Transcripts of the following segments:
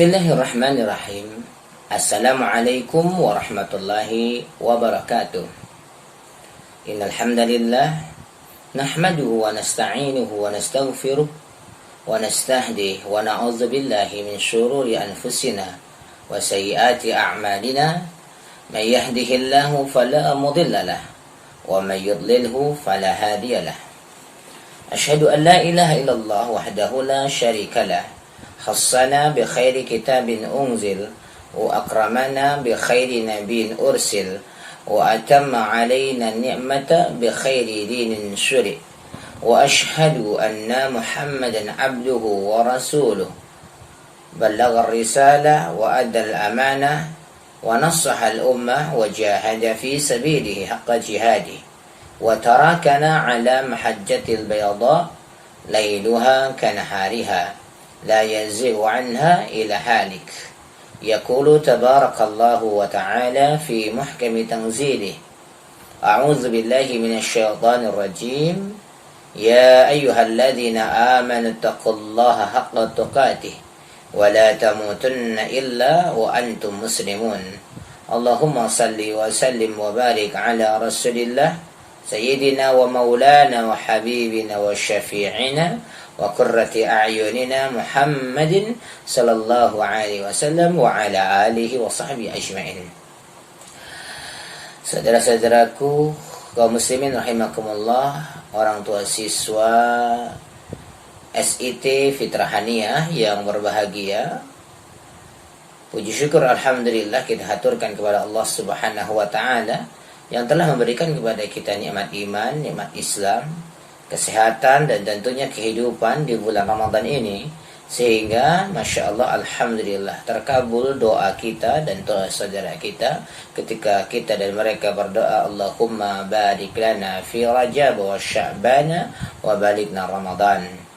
Bismillahirrahmanirrahim. Assalamualaikum warahmatullahi wabarakatuh. Innal hamdalillah nahmaduhu wa nasta'inuhu wa nastaghfiruh wa nastahdihi wa na'udzu billahi min shururi anfusina wa sayyiati a'malina. May yahdihillahu fala mudilla lahu wa may yudlilhu fala hadiya lahu. Asyhadu an la ilaha illallah wahdahu la syarika lahu. Khassana bi khairi kitabin unzil wa akramana bi khairi nabiyyin ursil wa atamma alaina ni'mata bi khairi dinin syuri wa ashhadu anna Muhammadan abduhu wa rasuluh ballagha ar-risalah wa adda al-amanah wa nassaha al-ummah wa jahada fi sabilihi haqqa jihadihi wa tarakana ala mahajjatil bayda lailuha kanahariha لا يزيغ عنها إلى هالك. يقول تبارك الله وتعالى في محكم تنزيله: أعوذ بالله من الشيطان الرجيم يا أيها الذين آمنوا اتقوا الله حق تقاته ولا تموتن إلا وأنتم مسلمون. اللهم صل وسلم وبارك على رسول الله سيدنا ومولانا وحبيبنا وشفيعنا وقرة أعيننا محمد صلى الله عليه وسلم وعلى آله وصحبه أجمعين. Saudara-saudaraku kaum muslimin rahimakumullah, orang tua siswa SIT Fitrahaniyah yang berbahagia, puji syukur alhamdulillah kita haturkan kepada Allah Subhanahu wa taala yang telah memberikan kepada kita nikmat iman, nikmat Islam, kesehatan dan tentunya kehidupan di bulan Ramadan ini, sehingga Masya Allah alhamdulillah terkabul doa kita dan doa saudara kita ketika kita dan mereka berdoa, Allahumma barik lana fi Rajab wa Sya'bana wa balikna Ramadan.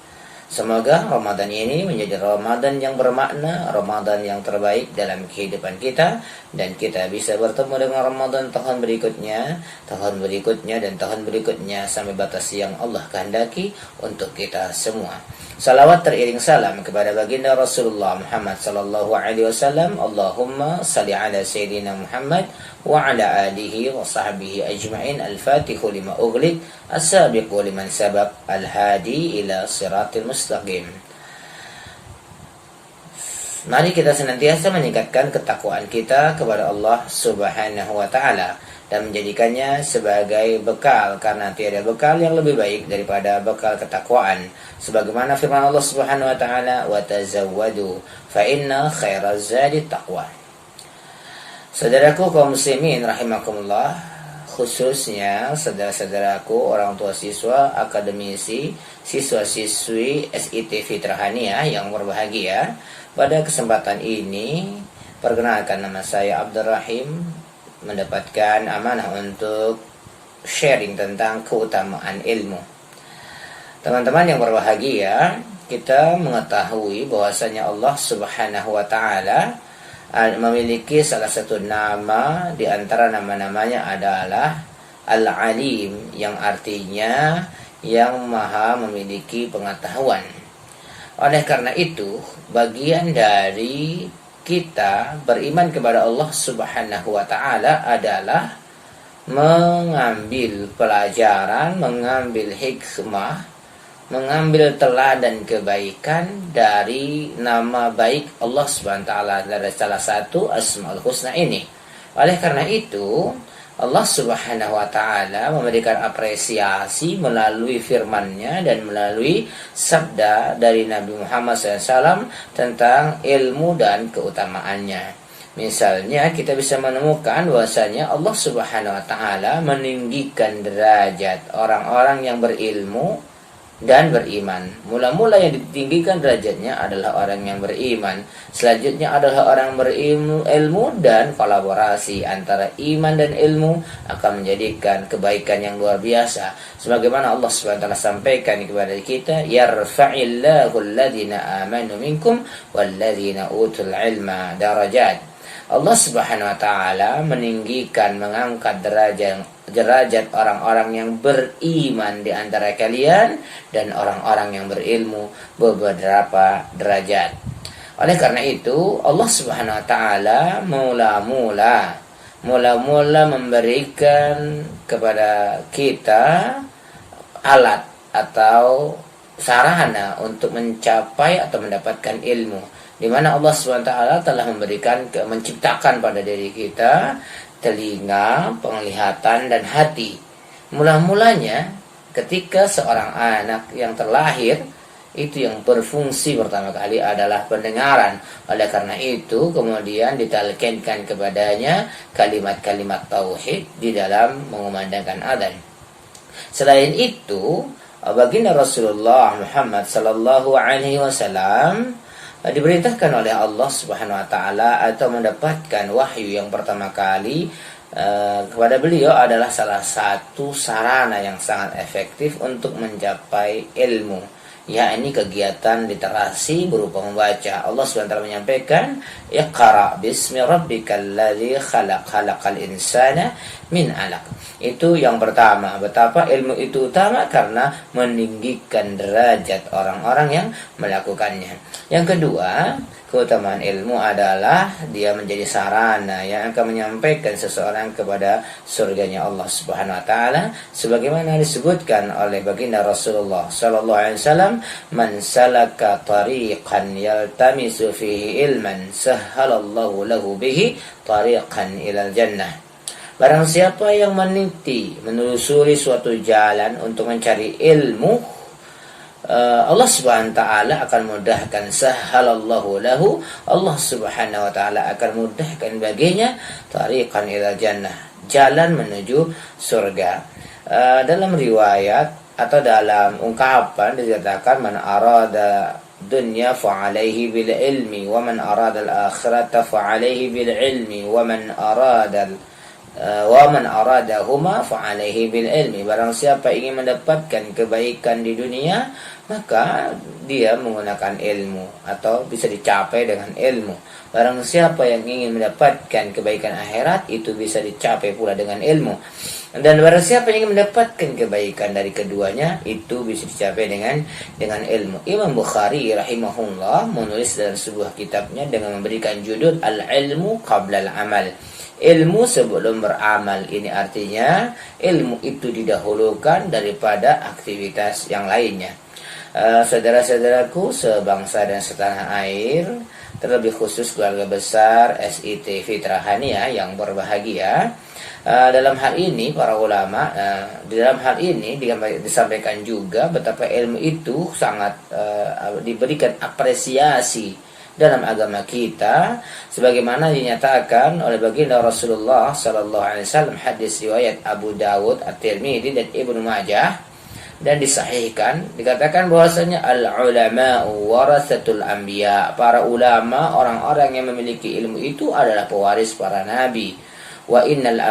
Semoga Ramadan ini menjadi Ramadan yang bermakna, Ramadan yang terbaik dalam kehidupan kita, dan kita bisa bertemu dengan Ramadan tahun berikutnya, dan tahun berikutnya sampai batas yang Allah kehendaki untuk kita semua. Salawat teriring salam kepada baginda Rasulullah Muhammad sallallahu alaihi wasallam. Allahumma salli ala sayyidina Muhammad wa ala alihi wa sahbihi ajma'in. Al-Fatihu lima ughliq, as-sabiqu liman sabaq, al-hadi ila siratil mustaqim. Mari kita senantiasa meningkatkan ketakwaan kita kepada Allah Subhanahu wa taala dan menjadikannya sebagai bekal, karena tiada bekal yang lebih baik daripada bekal ketakwaan. Sebagaimana firman Allah Subhanahu wa taala, "Wa tazawwadu fa inna khairaz zadi taqwa." Saudaraku kaum muslimin rahimakumullah, khususnya saudara-saudaraku orang tua siswa, akademisi, siswa-siswi SIT Fitrahaniyah yang berbahagia, pada kesempatan ini perkenalkan, nama saya Abdul Rahim, mendapatkan amanah untuk sharing tentang keutamaan ilmu. Teman-teman yang berbahagia, kita mengetahui bahwasanya Allah Subhanahu wa taala memiliki salah satu nama di antara nama-namanya adalah Al-Alim, yang artinya yang maha memiliki pengetahuan. Oleh karena itu, bagian dari kita beriman kepada Allah Subhanahu wa taala adalah mengambil pelajaran, mengambil hikmah, mengambil teladan kebaikan dari nama baik Allah Subhanahu wa taala, dari salah satu Asmaul Husna ini. Oleh karena itu, Allah Subhanahu wa taala memberikan apresiasi melalui firman-Nya dan melalui sabda dari Nabi Muhammad SAW tentang ilmu dan keutamaannya. Misalnya kita bisa menemukan bahwasanya Allah Subhanahu wa taala meninggikan derajat orang-orang yang berilmu dan beriman. Mula-mula yang ditinggikan derajatnya adalah orang yang beriman. Selanjutnya adalah orang berilmu dan kolaborasi antara iman dan ilmu akan menjadikan kebaikan yang luar biasa. Sebagaimana Allah SWT sampaikan kepada kita, yarfa'illahu alladhina amanu minkum walladhina utul ilma darajat. Allah Subhanahu wa taala meninggikan, mengangkat derajat orang-orang yang beriman di antara kalian dan orang-orang yang berilmu beberapa derajat. Oleh karena itu Allah Subhanahu wa taala mula-mula memberikan kepada kita alat atau sarana untuk mencapai atau mendapatkan ilmu, di mana Allah Subhanahu wa taala telah menciptakan pada diri kita telinga, penglihatan dan hati. Mula-mulanya ketika seorang anak yang terlahir itu yang berfungsi pertama kali adalah pendengaran. Oleh karena itu kemudian ditalkinkan kepadanya kalimat-kalimat tauhid di dalam mengumandangkan adzan. Selain itu, baginda Rasulullah Muhammad sallallahu alaihi wasallam diperintahkan oleh Allah Subhanahu wa taala atau mendapatkan wahyu yang pertama kali kepada beliau adalah salah satu sarana yang sangat efektif untuk mencapai ilmu, yakni kegiatan literasi berupa membaca. Allah SWT menyampaikan, Iqra bismi rabbikal ladzi khalaq, khalaqal insana min 'alaq. Itu yang pertama, betapa ilmu itu utama karena meninggikan derajat orang-orang yang melakukannya. Yang kedua, keutamaan ilmu adalah dia menjadi sarana yang akan menyampaikan seseorang kepada surganya Allah Subhanahu wa taala, sebagaimana disebutkan oleh baginda Rasulullah sallallahu alaihi wasallam, man salaka tariqan yaltamisu fihi ilman sahhalallahu lahu bihi tariqan ilal jannah. Barang siapa yang meniti, menelusuri suatu jalan untuk mencari ilmu, Allah Subhanahu wa taala akan mudahkan, sahhalallahu lahu, Allah Subhanahu wa taala akan mudahkan baginya tariqan ilal jannah, jalan menuju surga. Dalam riwayat atau dalam ungkapan dikatakan, man arada dunya fa alaihi bil ilmi wa man arada al akhirata fa alaihi bil ilmi wa man aradahuma fa alaihi bil ilmi. Barang siapa ingin mendapatkan kebaikan di dunia, maka dia menggunakan ilmu atau bisa dicapai dengan ilmu. Barang siapa yang ingin mendapatkan kebaikan akhirat, itu bisa dicapai pula dengan ilmu. Dan barang siapa yang ingin mendapatkan kebaikan dari keduanya, itu bisa dicapai dengan ilmu. Imam Bukhari rahimahullah menulis dalam sebuah kitabnya dengan memberikan judul Al-Ilmu Qabla Al-Amal, ilmu sebelum beramal. Ini artinya ilmu itu didahulukan daripada aktivitas yang lainnya. Saudara-saudaraku sebangsa dan setanah air, terlebih khusus keluarga besar SIT Fitrah Haniah yang berbahagia, dalam hal ini para ulama di dalam hal ini disampaikan juga betapa ilmu itu sangat diberikan apresiasi dalam agama kita, sebagaimana dinyatakan oleh baginda Rasulullah sallallahu alaihi wasallam, hadis riwayat Abu Dawud, At-Tirmidzi dan Ibnu Majah, dan disahihkan, dikatakan bahwasanya al-ulama'u waratsatul anbiya, para ulama, orang-orang yang memiliki ilmu itu adalah pewaris para nabi. Wa innal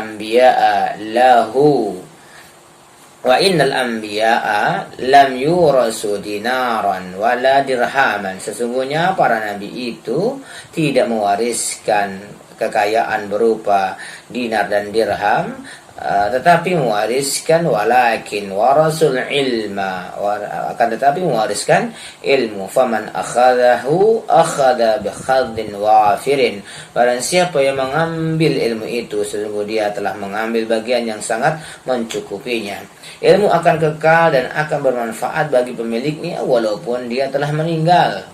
anbiya'a lam yurasu dinaran wala dirhaman. Sesungguhnya para nabi itu tidak mewariskan kekayaan berupa dinar dan dirham, tetapi mewariskan walakin warasul ilma, akan tetapi mewariskan ilmu. Faman akhadahu akhadha bikhadin wafirin. Barang siapa yang mengambil ilmu itu, sesungguhnya dia telah mengambil bagian yang sangat mencukupinya. Ilmu akan kekal dan akan bermanfaat bagi pemiliknya walaupun dia telah meninggal.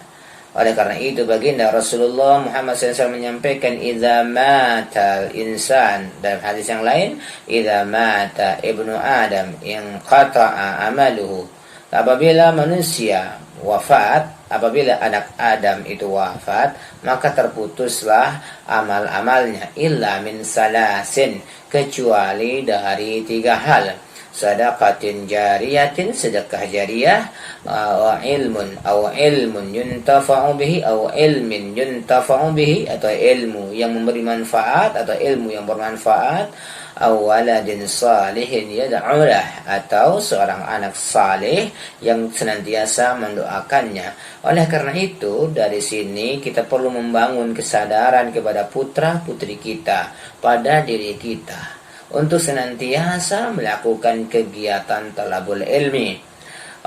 Oleh karena itu baginda Rasulullah Muhammad SAW menyampaikan, idza mata insan, dalam hadis yang lain, idza mata ibnu Adam inqata'a amaluhu, apabila manusia wafat, apabila anak Adam itu wafat, maka terputuslah amal-amalnya, illa min salasin, kecuali dari 3 hal: sadaqatin jariyatin, sedekah jariah, wa ilmun yuntafa'u bihi, atau ilmin yuntafa'u bihi, atau ilmu yang memberi manfaat atau ilmu yang bermanfaat, aw waladin salihin yad'ulah, atau seorang anak saleh yang senantiasa mendoakannya. Oleh karena itu, dari sini kita perlu membangun kesadaran kepada putra-putri kita, pada diri kita, untuk senantiasa melakukan kegiatan talabul ilmi.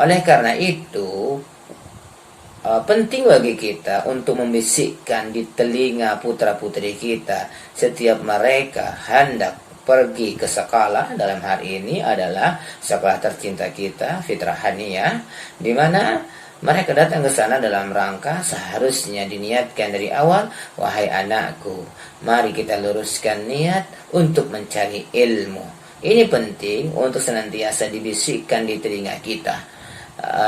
Oleh karena itu, penting bagi kita untuk membisikkan di telinga putra-putri kita setiap mereka hendak pergi ke sekolah. Dalam hari ini adalah sekolah tercinta kita, Fitrah Haniyah, di mana mereka datang ke sana dalam rangka seharusnya diniatkan dari awal, wahai anakku, mari kita luruskan niat untuk mencari ilmu. Ini penting untuk senantiasa dibisikkan di telinga kita,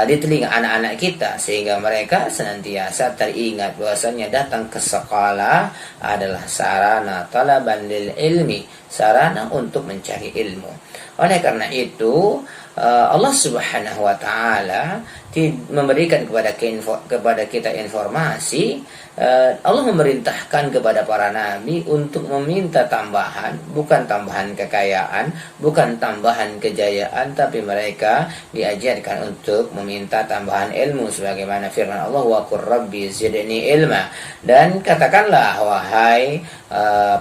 di telinga anak-anak kita, sehingga mereka senantiasa teringat bahwasanya datang ke sekolah adalah sarana talaban lil ilmi, sarana untuk mencari ilmu. Oleh karena itu Allah Subhanahu wa taala memberikan kepada kita informasi. Allah memerintahkan kepada para nabi untuk meminta tambahan, bukan tambahan kekayaan, bukan tambahan kejayaan, tapi mereka diajarkan untuk meminta tambahan ilmu, sebagaimana firman Allah, wa qur rabbi zidni ilma, dan katakanlah wahai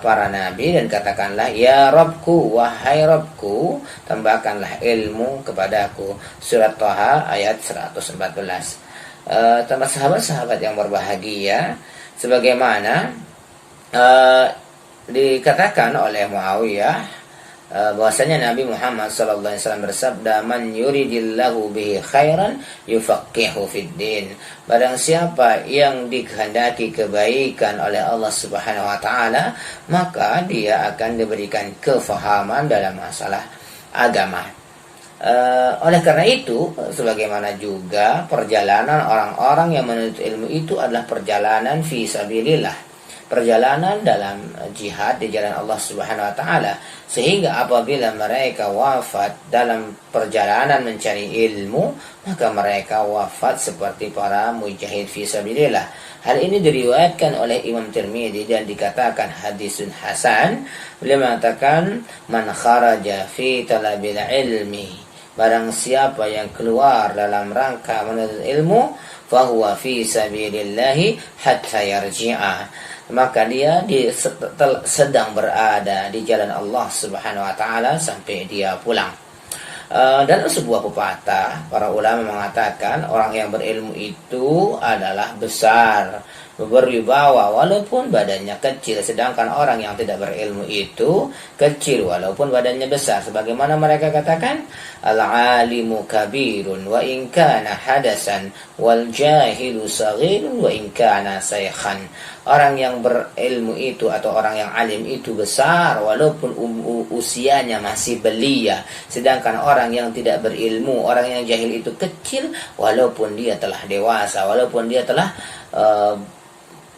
para nabi, dan katakanlah ya Rabbku, wahai Rabbku, tambahkanlah ilmu kepadaku. Surat Thaha ayat 114. Sahabat-sahabat yang berbahagia, sebagaimana dikatakan oleh Muawiyah bahwasanya Nabi Muhammad SAW bersabda, man yuridillahu bihi khairan yufaqihu fid din. Barang siapa yang dikehendaki kebaikan oleh Allah Subhanahu wa taala, maka dia akan diberikan kefahaman dalam masalah agama. Oleh karena itu, sebagaimana juga perjalanan orang-orang yang menuntut ilmu itu adalah perjalanan fi sabilillah, perjalanan dalam jihad di jalan Allah Subhanahu wa taala, sehingga apabila mereka wafat dalam perjalanan mencari ilmu, maka mereka wafat seperti para mujahid fi sabilillah. Hal ini diriwayatkan oleh Imam Tirmidzi dan dikatakan hadisun hasan. Beliau mengatakan, man kharaja fi talabil ilmi, barang siapa yang keluar dalam rangka menuntut ilmu, fahuwa fi sabilillahi hatta yarji'a, maka dia sedang berada di jalan Allah Subhanahu wa taala sampai dia pulang. Dalam sebuah pepatah, para ulama mengatakan orang yang berilmu itu adalah besar, berwibawa walaupun badannya kecil, sedangkan orang yang tidak berilmu itu kecil walaupun badannya besar. Sebagaimana mereka katakan, al-alimu kabirun wa in kana hadasan wal jahilu saghirun wa in kana shaykhan. Orang yang berilmu itu atau orang yang alim itu besar walaupun usianya masih belia, sedangkan orang yang tidak berilmu, orang yang jahil itu kecil walaupun dia telah dewasa, walaupun dia telah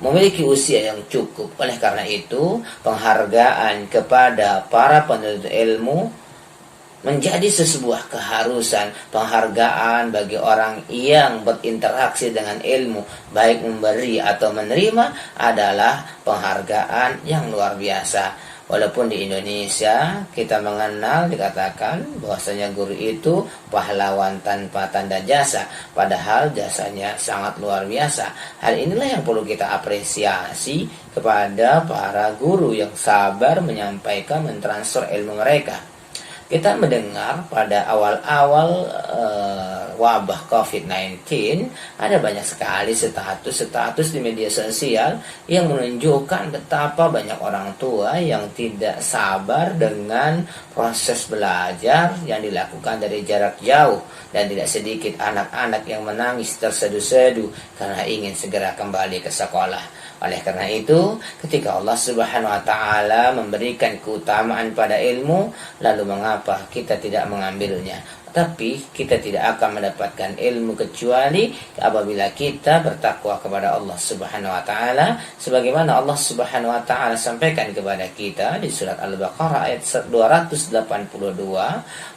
memiliki usia yang cukup. Oleh karena itu, penghargaan kepada para penuntut ilmu menjadi sebuah keharusan. Penghargaan bagi orang yang berinteraksi dengan ilmu, baik memberi atau menerima, adalah penghargaan yang luar biasa. Walaupun di Indonesia kita mengenal, dikatakan bahwasanya guru itu pahlawan tanpa tanda jasa, padahal jasanya sangat luar biasa. Hal inilah yang perlu kita apresiasi kepada para guru yang sabar menyampaikan, mentransfer ilmu mereka. Kita mendengar pada awal-awal wabah COVID-19 ada banyak sekali status di media sosial yang menunjukkan betapa banyak orang tua yang tidak sabar dengan proses belajar yang dilakukan dari jarak jauh, dan tidak sedikit anak-anak yang menangis tersedu-sedu karena ingin segera kembali ke sekolah. Oleh karena itu, ketika Allah Subhanahu wa taala memberikan keutamaan pada ilmu, lalu mengapa kita tidak mengambilnya? Tapi kita tidak akan mendapatkan ilmu kecuali apabila kita bertakwa kepada Allah Subhanahu wa taala, sebagaimana Allah Subhanahu wa taala sampaikan kepada kita di surat Al-Baqarah ayat 282,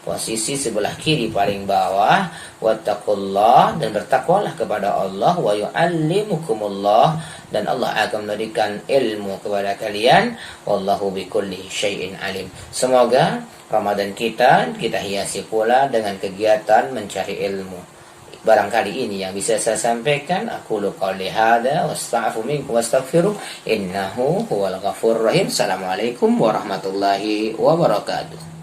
posisi sebelah kiri paling bawah, wattaqullah, dan bertakwalah kepada Allah, wa yu'allimukumullah, dan Allah akan memberikan ilmu kepada kalian, wallahu bikulli syai'in alim. Semoga Ramadan kita hiasi pula dengan kegiatan mencari ilmu. Barangkali ini yang bisa saya sampaikan. Aqulu qouli hadza wasta'fu minkum wastaghfiruh innahu huwal ghafurur rahim. Assalamualaikum warahmatullahi wabarakatuh.